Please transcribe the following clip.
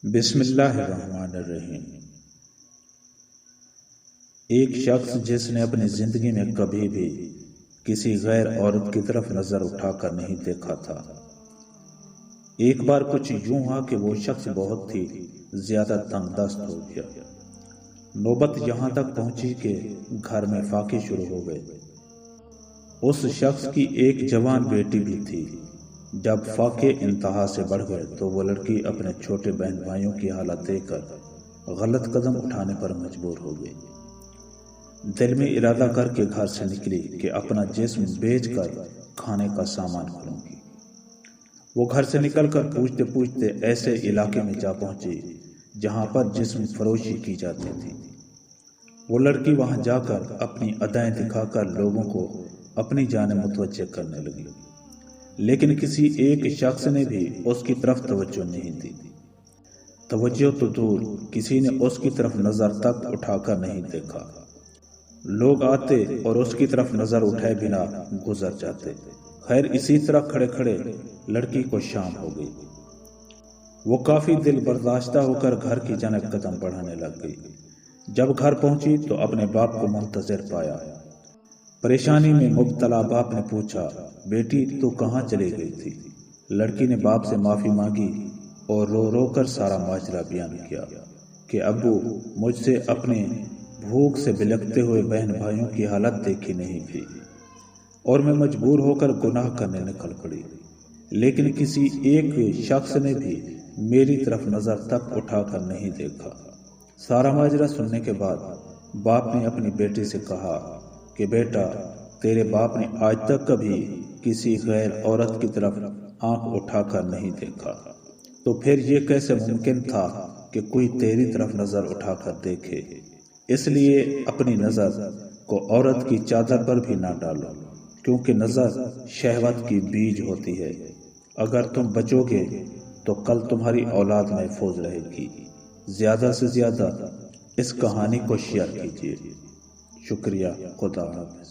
بسم اللہ الرحمن الرحیم۔ ایک شخص جس نے اپنی زندگی میں کبھی بھی کسی غیر عورت کی طرف نظر اٹھا کر نہیں دیکھا تھا، ایک بار کچھ یوں ہوا کہ وہ شخص بہت ہی زیادہ تنگ دست ہو گیا۔ نوبت یہاں تک پہنچی کہ گھر میں فاقے شروع ہو گئے۔ اس شخص کی ایک جوان بیٹی بھی تھی۔ جب فاقے انتہا سے بڑھ گئے تو وہ لڑکی اپنے چھوٹے بہن بھائیوں کی حالت دیکھ کر غلط قدم اٹھانے پر مجبور ہو گئی۔ دل میں ارادہ کر کے گھر سے نکلی کہ اپنا جسم بیچ کر کھانے کا سامان کھولوں گی۔ وہ گھر سے نکل کر پوچھتے پوچھتے ایسے علاقے میں جا پہنچی جہاں پر جسم فروشی کی جاتی تھی۔ وہ لڑکی وہاں جا کر اپنی ادائیں دکھا کر لوگوں کو اپنی جانب متوجہ کرنے لگی، لیکن کسی ایک شخص نے بھی اس کی طرف توجہ نہیں دی۔ توجہ تو دور، کسی نے اس کی طرف نظر تک اٹھا کر نہیں دیکھا۔ لوگ آتے اور اس کی طرف نظر اٹھائے بنا گزر جاتے۔ خیر، اسی طرح کھڑے کھڑے لڑکی کو شام ہو گئی۔ وہ کافی دل برداشتہ ہو کر گھر کی جانب قدم بڑھانے لگ گئی۔ جب گھر پہنچی تو اپنے باپ کو منتظر پایا۔ پریشانی میں مبتلا باپ نے پوچھا، بیٹی تو کہاں چلی گئی تھی؟ لڑکی نے باپ سے معافی مانگی اور رو رو کر سارا ماجرا بیان کیا کہ ابو، مجھ سے اپنے بھوک سے بلکتے ہوئے بہن بھائیوں کی حالت دیکھی نہیں تھی اور میں مجبور ہو کر گناہ کرنے نکل پڑی، لیکن کسی ایک شخص نے بھی میری طرف نظر تک اٹھا کر نہیں دیکھا۔ سارا ماجرا سننے کے بعد باپ نے اپنی بیٹی سے کہا کہ بیٹا، تیرے باپ نے آج تک کبھی کسی غیر عورت کی طرف آنکھ اٹھا کر نہیں دیکھا، تو پھر یہ کیسے ممکن تھا کہ کوئی تیری طرف نظر اٹھا کر دیکھے؟ اس لیے اپنی نظر کو عورت کی چادر پر بھی نہ ڈالو، کیونکہ نظر شہوت کی بیج ہوتی ہے۔ اگر تم بچو گے تو کل تمہاری اولاد محفوظ رہے گی۔ زیادہ سے زیادہ اس کہانی کو شیئر کیجیے۔ شکریہ۔ خدا حافظ۔